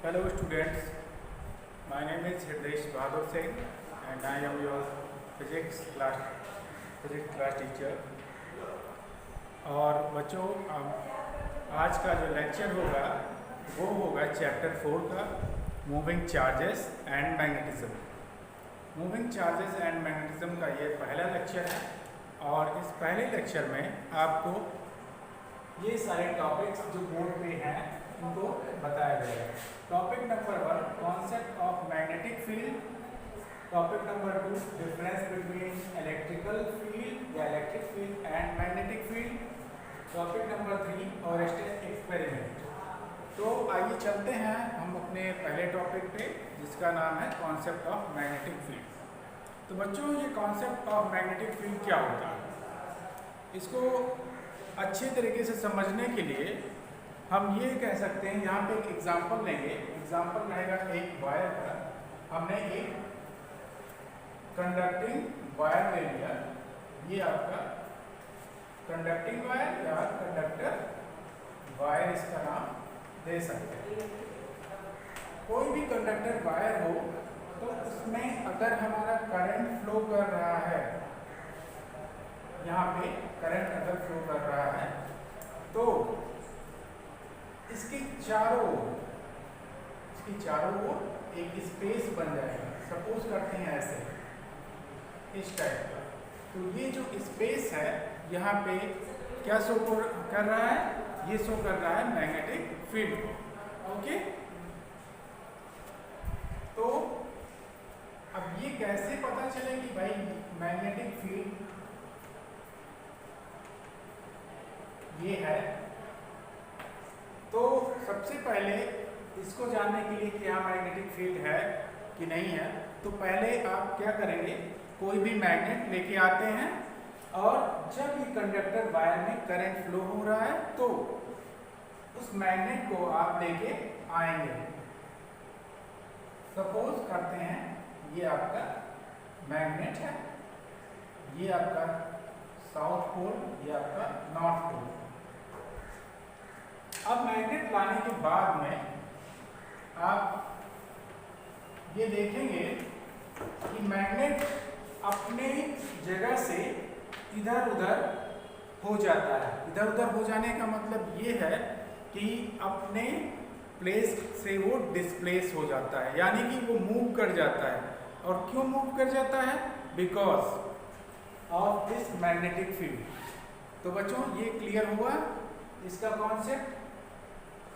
Hello students, my name is Hridesh Bahadur Singh and I am your physics class teacher। और बच्चों आज का जो लेक्चर होगा वो होगा चैप्टर 4 का moving charges and magnetism. Moving charges and magnetism का ये पहला लेक्चर है और इस पहले लेक्चर में आपको ये सारे टॉपिक्स जो बोर्ड पे हैं उनको बताया जाएगा। Topic number 1 concept of magnetic field, topic number 2 difference between electrical field या electric field and magnetic field, topic number 3 और एक्सपेरिमेंट। तो आइए चलते हैं हम अपने पहले टॉपिक पे जिसका नाम है कॉन्सेप्ट ऑफ मैग्नेटिक फील्ड। तो बच्चों ये कॉन्सेप्ट ऑफ मैग्नेटिक फील्ड क्या होता है, इसको अच्छे तरीके से समझने के लिए हम ये कह सकते हैं, यहाँ पे एक एग्जांपल लेंगे। एग्जांपल रहेगा एक वायर का, हमने एक कंडक्टिंग वायर ले लिया, ये आपका कंडक्टिंग वायर या कंडक्टर वायर इसका नाम दे सकते हैं। कोई भी कंडक्टर वायर हो तो उसमें अगर हमारा करंट फ्लो कर रहा है, यहाँ पे करंट अगर फ्लो कर रहा है तो इसके चारों ओर एक स्पेस बन जाएगा। सपोज करते हैं ऐसे इस टाइप का, तो ये जो स्पेस है यहाँ पे क्या शो कर रहा है, ये शो कर रहा है मैग्नेटिक फील्ड। ओके, तो अब ये कैसे पता चले कि भाई मैग्नेटिक फील्ड ये है, तो सबसे पहले इसको जानने के लिए कि यहाँ मैग्नेटिक फील्ड है कि नहीं है, तो पहले आप क्या करेंगे, कोई भी मैग्नेट लेके आते हैं और जब ये कंडक्टर वायर में करंट फ्लो हो रहा है तो उस मैग्नेट को आप लेके आएंगे। सपोज करते हैं ये आपका मैग्नेट है, ये आपका साउथ पोल, ये आपका नॉर्थ पोल। अब मैग्नेट लाने के बाद में आप ये देखेंगे कि मैग्नेट अपने जगह से इधर उधर हो जाता है। इधर उधर हो जाने का मतलब ये है कि अपने प्लेस से वो डिस्प्लेस हो जाता है, यानी कि वो मूव कर जाता है। और क्यों मूव कर जाता है? Because of this magnetic field. तो बच्चों ये क्लियर हुआ इसका कॉन्सेप्ट।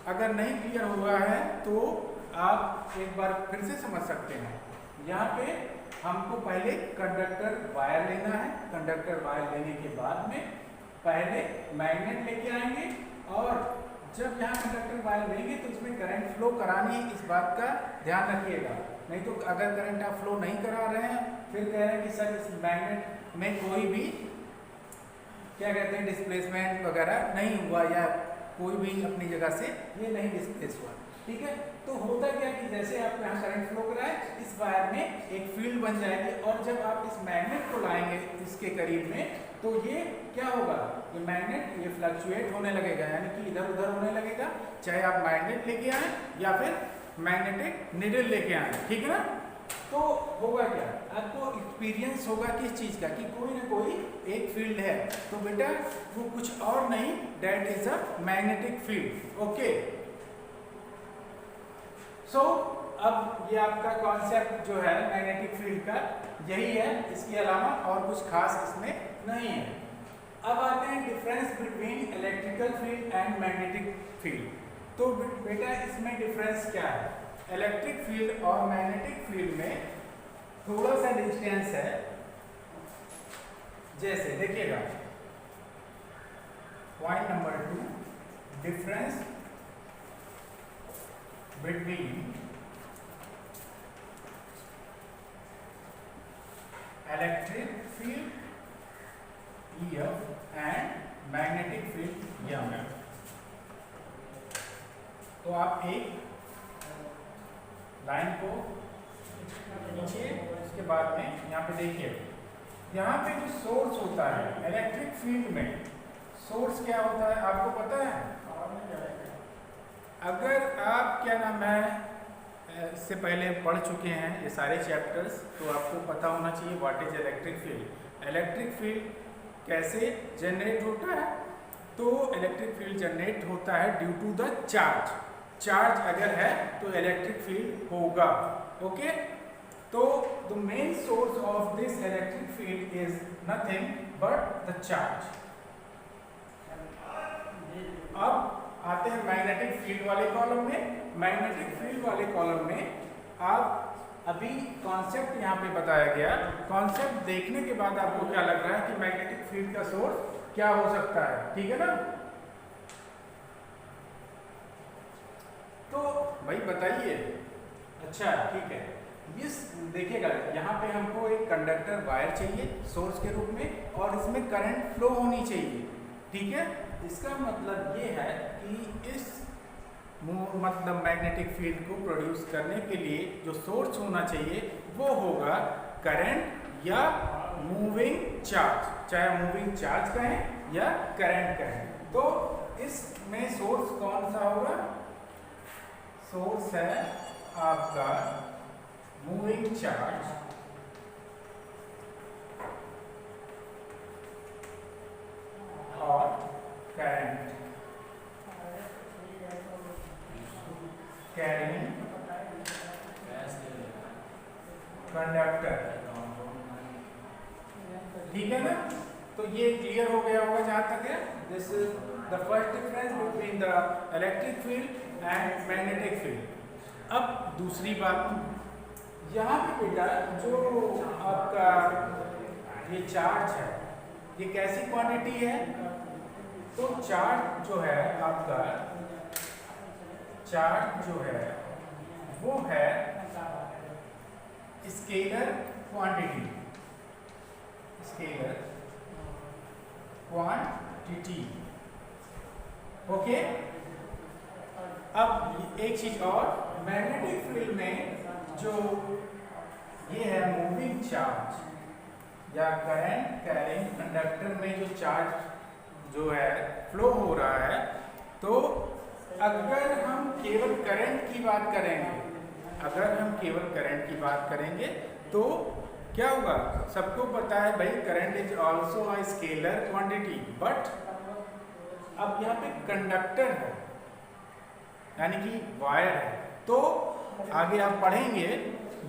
अगर नहीं क्लियर हुआ है तो आप एक बार फिर से समझ सकते हैं। यहाँ पे हमको पहले कंडक्टर वायर लेना है, कंडक्टर वायर लेने के बाद में पहले मैग्नेट लेके आएंगे और जब यहाँ कंडक्टर वायर लेंगे तो उसमें करंट फ्लो करानी है, इस बात का ध्यान रखिएगा। नहीं तो अगर करंट आप फ्लो नहीं करा रहे हैं फिर कह रहे हैं कि सर इस मैग्नेट में कोई भी क्या कहते हैं डिस्प्लेसमेंट वगैरह नहीं हुआ या कोई भी अपनी जगह से ये नहीं डिस्प्लेस हुआ। ठीक है, तो होता क्या कि जैसे आप यहाँ करंट फ्लो कराए इस वायर में एक फील्ड बन जाएगी और जब आप इस मैग्नेट को लाएंगे इसके करीब में तो ये क्या होगा, ये मैग्नेट ये फ्लक्चुएट होने लगेगा, यानी कि इधर उधर होने लगेगा, चाहे आप मैग्नेट लेके आए या फिर मैग्नेटिक निडल लेके आए। ठीक है ना, तो होगा क्या, आपको एक्सपीरियंस होगा किस चीज़ का कि कोई ना कोई एक फील्ड है, तो बेटा वो कुछ और नहीं, that is a magnetic field. Okay, so अब ये आपका कॉन्सेप्ट जो है मैग्नेटिक फील्ड का यही है, इसके अलावा और कुछ खास इसमें नहीं है। अब आते हैं difference between electrical field and magnetic field. तो बेटा इसमें डिफरेंस क्या है, इलेक्ट्रिक फील्ड और मैग्नेटिक फील्ड में थोड़ा सा डिस्टेंस है। जैसे देखिएगा point number 2 difference between electric field EF and magnetic field EMF। तो आप एक लाइन को नीचे उसके बाद में यहाँ पे देखिए, यहाँ पे जो सोर्स होता है इलेक्ट्रिक फील्ड में, सोर्स क्या होता है आपको पता है? अगर आप क्या नाम है इससे पहले पढ़ चुके हैं ये सारे चैप्टर्स, तो आपको पता होना चाहिए what is electric field. Electric field कैसे जनरेट होता है? तो इलेक्ट्रिक फील्ड जनरेट होता है due to the charge. Charge अगर है तो इलेक्ट्रिक फील्ड होगा। ओके, तो the main source of this electric field is nothing but the charge. अब आते हैं मैग्नेटिक फील्ड वाले कॉलम में। मैग्नेटिक फील्ड वाले कॉलम में आप अभी कॉन्सेप्ट यहाँ पे बताया गया। कॉन्सेप्ट देखने के बाद आपको क्या लग रहा है कि मैग्नेटिक फील्ड का सोर्स क्या हो सकता है? ठीक है ना? तो भाई बताइए। अच्छा ठीक है, इस देखिएगा यहाँ पे हमको एक कंडक्टर वायर चाहिए सोर्स के रूप में, और इसमें करंट फ्लो होनी चाहिए। ठीक है, इसका मतलब ये है कि इस मतलब मैग्नेटिक फील्ड को प्रोड्यूस करने के लिए जो सोर्स होना चाहिए वो होगा करंट या मूविंग चार्ज, चाहे मूविंग चार्ज कहें या करंट कहें। तो इसमें सोर्स कौन सा होगा? सोर्स है आपका मूविंग चार्ज और करंट कैरिंग कंडक्टर। ठीक है ना? तो ये क्लियर हो गया होगा जहां तक है। This is the first difference between the electric field and magnetic field. अब दूसरी बात, यहाँ पे बेटा जो आपका ये चार्ज है ये कैसी क्वांटिटी है? तो चार्ज जो है आपका, चार्ज जो है वो है scalar quantity, scalar quantity. Okay, अब एक चीज और, मैग्नेटिक फील्ड में जो ये है मूविंग चार्ज या करंट कैरिंग कंडक्टर में जो चार्ज जो है फ्लो हो रहा है, तो अगर हम केवल करंट की बात करेंगे, अगर हम केवल करंट की बात करेंगे तो क्या होगा? सबको पता है भाई current is also a scalar quantity, but अब यहाँ पे कंडक्टर है यानी कि वायर है, तो आगे आप पढ़ेंगे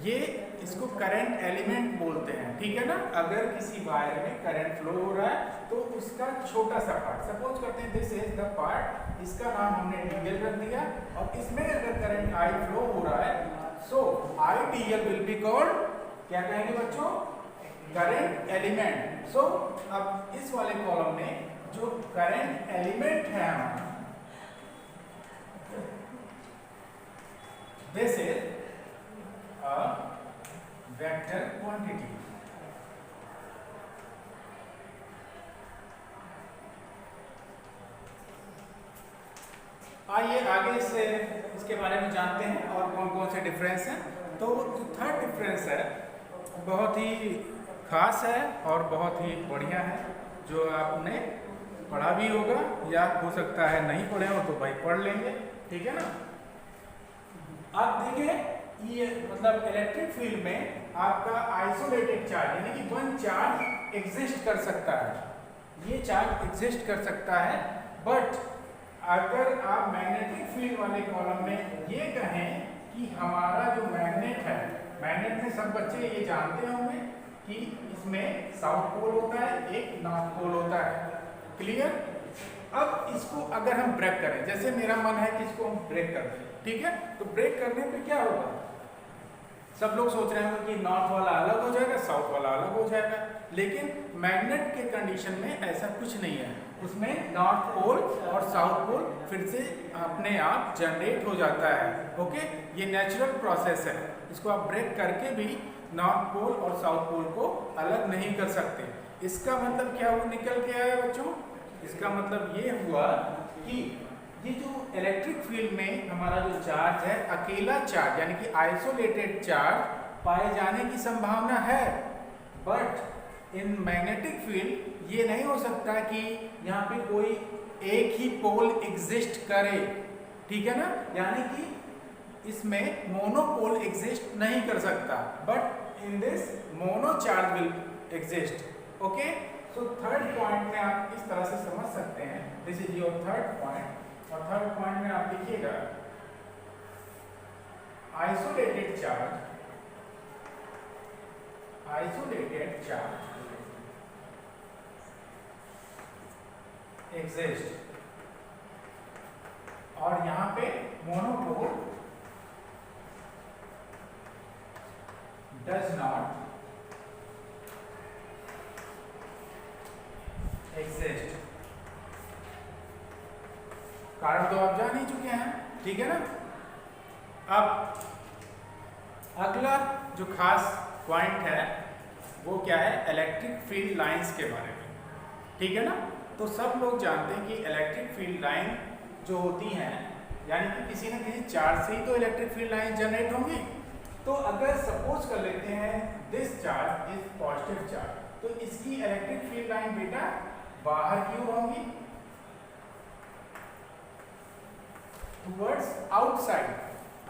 ये इसको करंट एलिमेंट बोलते हैं। ठीक है ना? अगर किसी वायर में करंट फ्लो हो रहा है तो उसका छोटा सा पार्ट, सपोज करते हैं दिस इज द पार्ट, इसका नाम हमने डीएल रख दिया, और इसमें अगर करंट आई फ्लो हो रहा है सो आई डीएल विल बी कॉल्ड, क्या कहेंगे बच्चों? Current element. सो अब इस वाले कॉलम में जो करंट एलिमेंट है हमारा, this is a vector quantity। आइए आगे से इसके बारे में जानते हैं और कौन कौन से डिफरेंस हैं। तो जो थर्ड डिफरेंस है बहुत ही खास है और बहुत ही बढ़िया है, जो आपने पढ़ा भी होगा या हो सकता है नहीं पढ़े हो तो भाई पढ़ लेंगे। ठीक है ना? आप देखिए ये मतलब इलेक्ट्रिक फील्ड में आपका आइसोलेटेड चार्ज यानी कि वन चार्ज एग्जिस्ट कर सकता है, ये चार्ज एग्जिस्ट कर सकता है। बट अगर आप मैग्नेटिक फील्ड वाले कॉलम में ये कहें कि हमारा जो मैग्नेट है, मैग्नेट में सब बच्चे ये जानते होंगे कि इसमें साउथ पोल होता है, एक नॉर्थ पोल होता है। क्लियर? अब इसको अगर हम ब्रेक करें, जैसे मेरा मन है कि इसको हम ब्रेक कर दें, ठीक है? तो ब्रेक करने पे क्या होगा? सब लोग सोच रहे होंगे कि नॉर्थ वाला अलग हो जाएगा, साउथ वाला अलग हो जाएगा, लेकिन मैग्नेट के कंडीशन में ऐसा कुछ नहीं है। उसमें नॉर्थ पोल और साउथ पोल फिर से अपने आप जनरेट हो जाता है। ओके, ये नेचुरल प्रोसेस है, इसको आप ब्रेक करके भी नॉर्थ पोल और साउथ पोल को अलग नहीं कर सकते। इसका मतलब क्या वो निकल के आया बच्चों? इसका मतलब ये हुआ कि ये जो इलेक्ट्रिक फील्ड में हमारा जो चार्ज है, अकेला चार्ज यानी कि आइसोलेटेड चार्ज पाए जाने की संभावना है, बट इन मैग्नेटिक फील्ड ये नहीं हो सकता कि यहाँ पे कोई एक ही पोल एग्जिस्ट करे। ठीक है ना? यानी कि इसमें मोनोपोल एग्जिस्ट नहीं कर सकता, but in this mono charge will exist. Okay, so third point में आप इस तरह से समझ सकते हैं, this is your third point. और थर्ड पॉइंट में आप लिखिएगा आइसोलेटेड चार्ज एग्जिस्ट, और यहां पे मोनोपोल डज नॉट एग्जिस्ट। कारण तो आप जान ही चुके हैं, ठीक है ना। अब अगला जो खास पॉइंट है वो क्या है, इलेक्ट्रिक फील्ड लाइंस के बारे में, ठीक है ना। तो सब लोग जानते हैं कि इलेक्ट्रिक फील्ड लाइन जो होती हैं, यानी कि किसी न किसी चार्ज से ही तो इलेक्ट्रिक फील्ड लाइन जनरेट होंगी। तो अगर सपोज कर लेते हैं this charge is positive charge, तो इसकी इलेक्ट्रिक फील्ड लाइन बेटा बाहर की ओर होंगी, टुवर्ड्स आउटसाइड।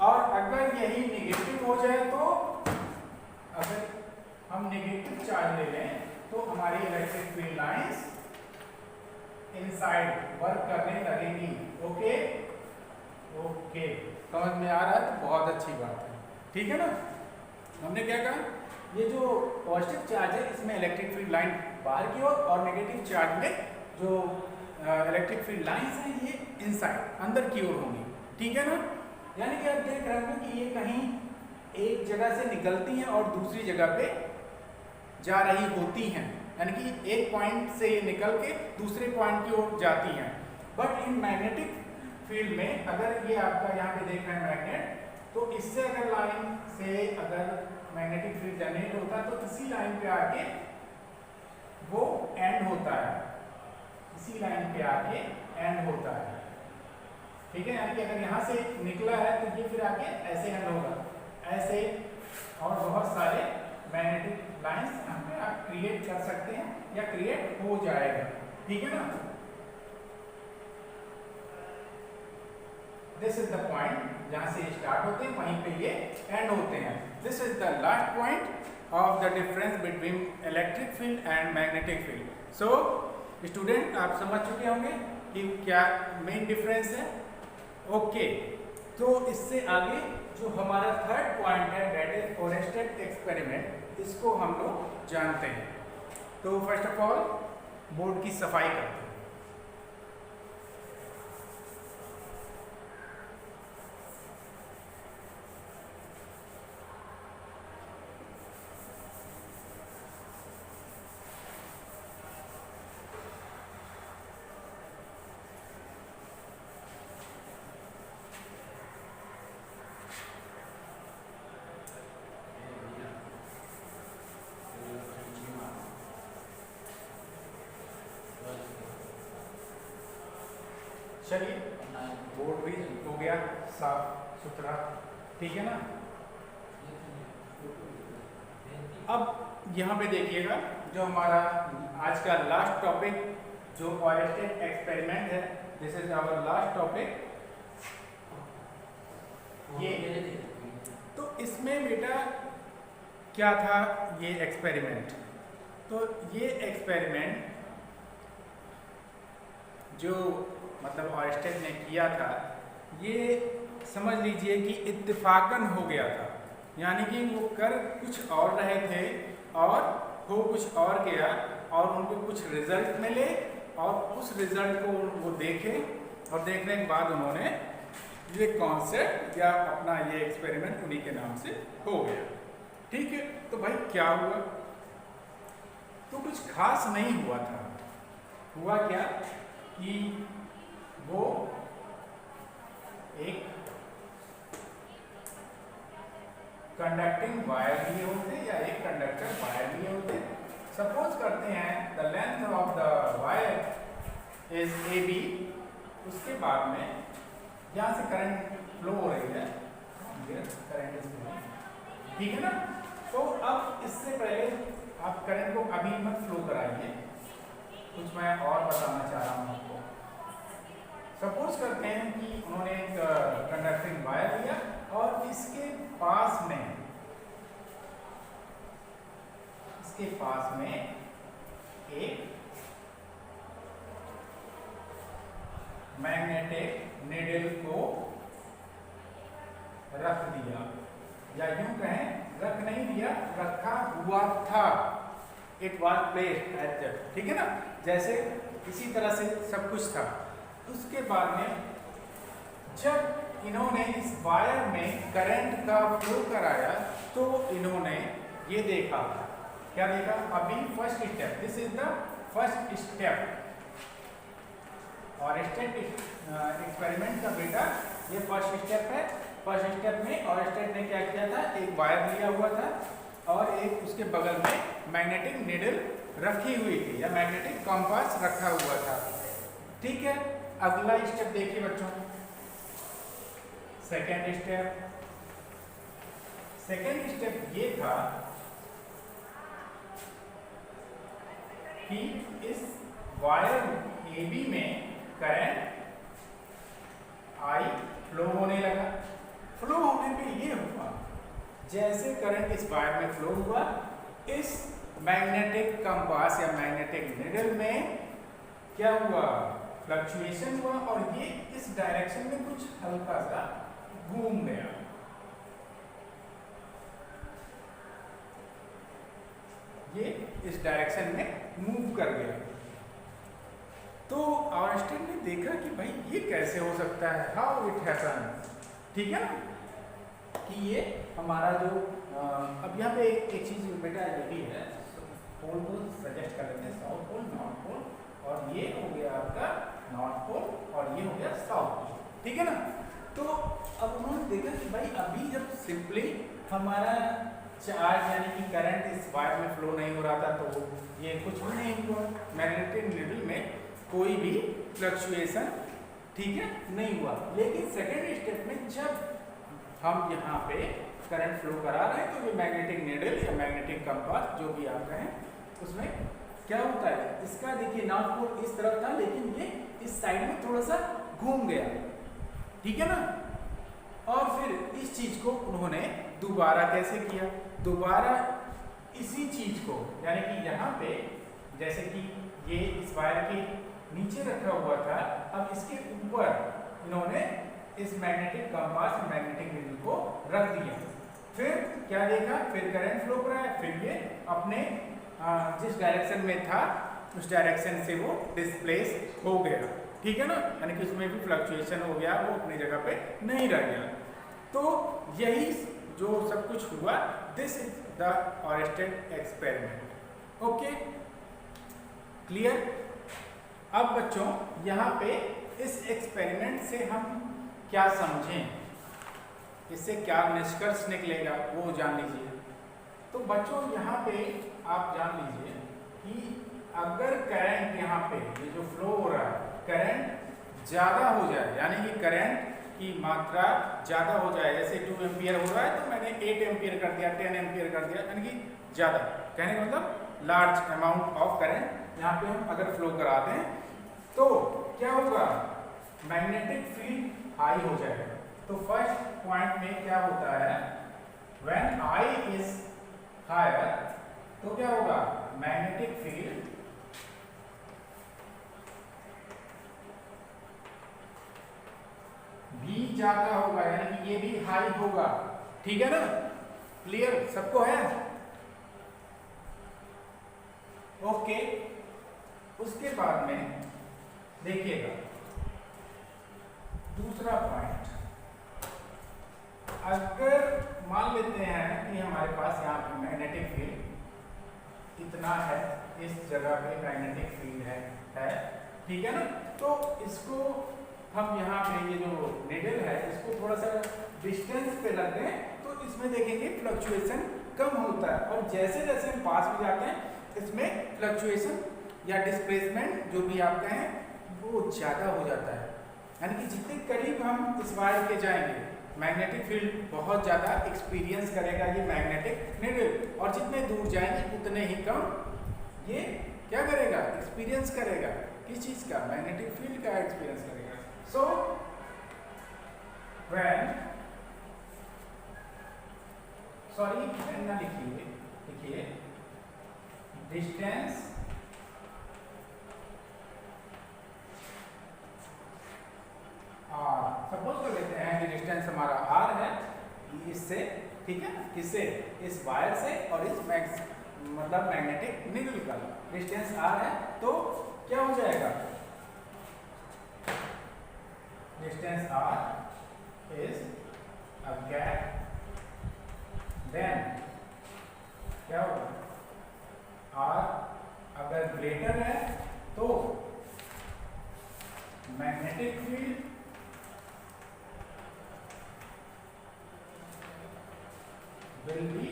और अगर यही नेगेटिव हो जाए, तो अगर हम नेगेटिव चार्ज ले लें तो हमारी electric field lines inside work करने लगेंगी। ओके ओके, समझ में आ रहा है तो बहुत अच्छी बात है, ठीक है ना। हमने क्या कहा, ये जो पॉजिटिव चार्ज है इसमें इलेक्ट्रिक फील्ड लाइन बाहर की ओर, और नेगेटिव चार्ज में जो इलेक्ट्रिक फील्ड लाइंस हैं ये इनसाइड अंदर की ओर होंगी, ठीक है ना। यानी कि आप देख रहे हैं कि ये कहीं एक जगह से निकलती हैं और दूसरी जगह पे जा रही होती हैं, यानी कि एक पॉइंट से ये निकल के दूसरे पॉइंट की ओर जाती हैं। बट इन मैग्नेटिक फील्ड में अगर ये आपका यहाँ पे देख रहे हैं मैग्नेट, तो इससे अगर लाइन से अगर मैग्नेटिक फील्ड जनरेट होता है तो इसी लाइन पे आके वो एंड होता है, इसी लाइन पे आके एंड होता है, ठीक है। यानी कि अगर यहाँ से निकला है तो ये फिर आके ऐसे एंड होगा, ऐसे और बहुत सारे मैग्नेटिक लाइंस यहाँ पे आप क्रिएट कर सकते हैं या क्रिएट हो जाएगा, ठीक है ना। दिस इज द पॉइंट जहां से स्टार्ट होते हैं वहीं पे ये एंड होते हैं। This is the last point of the difference between electric field and magnetic field. So student आप समझ चुके होंगे कि क्या मेन डिफरेंस है। ओके, तो इससे आगे जो हमारा थर्ड पॉइंट है दैट इज ओरेस्टेड एक्सपेरिमेंट, इसको हम लोग जानते हैं। तो फर्स्ट ऑफ ऑल बोर्ड की सफाई करते हैं। चलिए, बोर्ड भी हो गया साफ सुथरा, ठीक है ना। अब यहाँ पे देखिएगा जो हमारा आज का लास्ट टॉपिक जो ओरेस्टेड एक्सपेरिमेंट है, this is our last topic. ये तो इसमें बेटा क्या था ये एक्सपेरिमेंट, तो ये एक्सपेरिमेंट जो मतलब ओरेस्टेड ने किया था, ये समझ लीजिए कि इत्तेफाकन हो गया था, यानी कि वो कर कुछ और रहे थे और हो कुछ और गया, और उनको कुछ रिजल्ट मिले और उस रिजल्ट को वो देखे, और देखने के बाद उन्होंने ये कॉन्सेप्ट या अपना ये एक्सपेरिमेंट उन्हीं के नाम से हो गया, ठीक है। तो भाई क्या हुआ, तो कुछ खास नहीं हुआ था। हुआ क्या कि वो एक कंडक्टिंग वायर लिए होते या एक कंडक्टर वायर लिए होते। सपोज करते हैं the length of the wire is AB, उसके बाद में यहाँ से करंट फ्लो हो रही है, करंट इज फ्लो, ठीक है ना। तो अब इससे पहले आप करंट को अभी मत फ्लो कराइए, कुछ मैं और बताना चाह रहा हूँ आपको। सपोज करते हैं कि उन्होंने एक कंडक्टिंग वायर लिया और इसके पास में एक मैग्नेटिक नीडल को रख दिया, या यूं कहें रख नहीं दिया, रखा हुआ था। It was placed at that, ठीक है ना, जैसे इसी तरह से सब कुछ था। उसके बाद में जब इन्होंने इस वायर में करंट का फ्लो कराया तो इन्होंने ये देखा, क्या देखा, अभी first step, this is the first step. और स्टेप एक्सपेरिमेंट का बेटा ये फर्स्ट स्टेप है। फर्स्ट स्टेप में और स्टेप ने क्या किया था, एक वायर लिया हुआ था और एक उसके बगल में मैग्नेटिक नीडल रखी हुई थी, या मैग्नेटिक कंपास रखा हुआ था, ठीक है। अगला स्टेप देखिए बच्चों, सेकेंड स्टेप। सेकेंड स्टेप ये था कि इस वायर AB में करंट आई फ्लो होने लगा। फ्लो होने पे ये हुआ, जैसे करंट इस वायर में फ्लो हुआ, इस मैग्नेटिक कंपास या मैग्नेटिक नीडल में क्या हुआ, फ्लक्चुएशन हुआ और ये इस डायरेक्शन में कुछ हल्का सा घूम गया। ये इस डायरेक्शन में मूव कर गया। तो आइंस्टाइन ने देखा कि भाई ये कैसे हो सकता है, हाउ इट हैपन, ठीक है ना, कि ये हमारा जो अब यहाँ पे एक चीज बेटा ये भी है, पोल को सजेस्ट कर लेते हैं, साउथ पोल, नॉर्थ पोल, और ये हो गया आपका नॉर्थ पोल और ये हो गया साउथ पोल, ठीक है ना। तो अब उन्होंने देखा कि भाई अभी जब सिंपली हमारा चार्ज यानी कि करंट इस वायर में फ्लो नहीं हो रहा था, तो ये कुछ भी नहीं हुआ, मैग्नेटिक नीडल में कोई भी फ्लक्चुएशन, ठीक है, नहीं हुआ। लेकिन सेकेंड स्टेप में जब हम यहाँ पे करंट फ्लो करा रहे हैं तो ये मैग्नेटिक नीडल या मैग्नेटिक कंपास जो भी आप कहें, उसमें क्या होता है, इसका देखिए नॉर्थ पोल इस तरफ था लेकिन ये इस साइड में थोड़ा सा घूम गया, ठीक है ना। और फिर इस चीज को उन्होंने दोबारा कैसे किया, दोबारा इसी चीज को यानी कि यहाँ पे जैसे कि ये इस वायर के नीचे रखा हुआ था, अब इसके ऊपर इन्होंने इस मैग्नेटिक कंपास मैग्नेटिक नीडल को रख दिया। फिर क्या देखा, फिर करंट फ्लो कराया, फिर ये अपने जिस डायरेक्शन में था उस डायरेक्शन से वो डिस्प्लेस हो गया, ठीक है ना, यानी कि उसमें भी फ्लक्चुएशन हो गया, वो अपनी जगह पे नहीं रह गया। तो यही जो सब कुछ हुआ, this is the Oersted experiment. Okay, clear. अब बच्चों यहाँ पे इस एक्सपेरिमेंट से हम क्या समझें, इससे क्या निष्कर्ष निकलेगा वो जान लीजिए। तो बच्चों यहाँ पे आप जान लीजिए कि अगर करंट यहाँ पे ये जो फ्लो हो रहा है, करंट ज़्यादा हो जाए, यानी कि करंट की मात्रा ज़्यादा हो जाए, जैसे 2 एम्पियर हो रहा है तो मैंने 8 एम्पियर कर दिया, 10 एम्पियर कर दिया, यानी कि ज़्यादा, कहने का मतलब लार्ज अमाउंट ऑफ करंट यहाँ पे हम अगर फ्लो कराते हैं तो क्या होगा, मैग्नेटिक फील्ड हाई हो जाएगा। तो फर्स्ट पॉइंट में क्या होता है, व्हेन आई इज हायर तो क्या होगा, मैग्नेटिक फील्ड भी ज्यादा होगा, यानी कि ये भी हाई होगा, ठीक है ना, क्लियर सबको है। ओके, उसके बाद में देखिएगा दूसरा पॉइंट, अगर मान लेते हैं कि हमारे पास यहाँ पे मैग्नेटिक फील्ड इतना है, इस जगह पे मैग्नेटिक फील्ड है, ठीक है ना, तो इसको हम यहाँ पे ये जो नीडल है इसको थोड़ा सा डिस्टेंस पे रख दें तो इसमें देखेंगे फ्लक्चुएशन कम होता है, और जैसे जैसे हम पास में जाते हैं इसमें फ्लक्चुएशन या डिस्प्लेसमेंट जो भी आप कहें वो ज़्यादा हो जाता है, यानी कि जितने करीब हम इस वायर के जाएंगे मैग्नेटिक फील्ड बहुत ज़्यादा एक्सपीरियंस करेगा ये मैग्नेटिक नीडल, और जितने दूर जाएंगे उतने ही कम ये क्या करेगा, एक्सपीरियंस करेगा, किस चीज़ का, मैग्नेटिक फील्ड का एक्सपीरियंस करेगा। सो व्हेन, सॉरी व्हेन ना लिखिए, लिखिए डिस्टेंस आर, सपोज कर लेते हैं कि डिस्टेंस हमारा आर है इससे, ठीक है, किससे, इस वायर से और इस मतलब मैग्नेटिक नीडल का डिस्टेंस आर है, तो क्या हो जाएगा, distance R is a gap, then क्या होगा, आर अगर ग्रेटर है तो magnetic field will be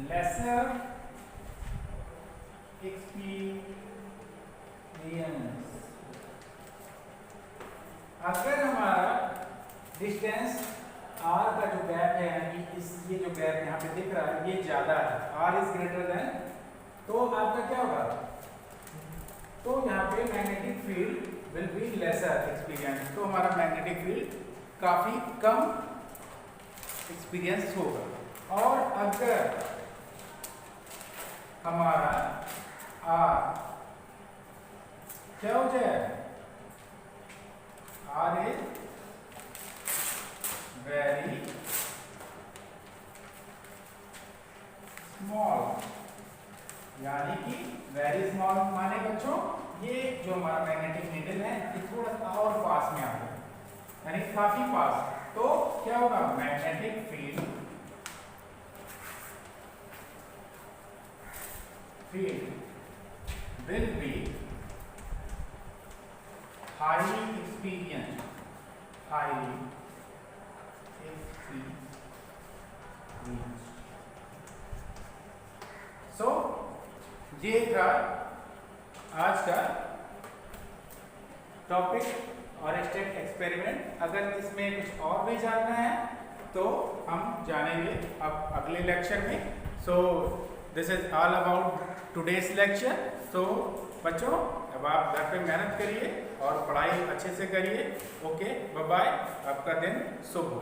lesser experience. अगर हमारा डिस्टेंस r का जो गैप है, यानी इस ये जो गैप यहाँ पे दिख रहा है ये ज्यादा है, r इज ग्रेटर देन, तो आपका क्या होगा, तो यहाँ पे magnetic field will be lesser experience, तो हमारा मैग्नेटिक फील्ड काफी कम एक्सपीरियंस होगा। और अगर हमारा आर क्या हो जाए, आर इज वेरी स्मॉल, यानी कि वेरी स्मॉल माने बच्चों ये जो हमारा मैग्नेटिक नीडल है ये थोड़ा सा और पास में आ गया, यानी काफी पास, तो क्या होगा, magnetic field will be highly experience, highly experience. So ये था आज का टॉपिक और स्टेट एक्सपेरिमेंट। अगर इसमें कुछ और भी जानना है तो हम जानेंगे अब अगले लेक्चर में। So this is all about today's lecture. So बच्चों अब आप घर पे मेहनत करिए और पढ़ाई अच्छे से करिए। ओके, बाय बाय, आपका दिन शुभ हो।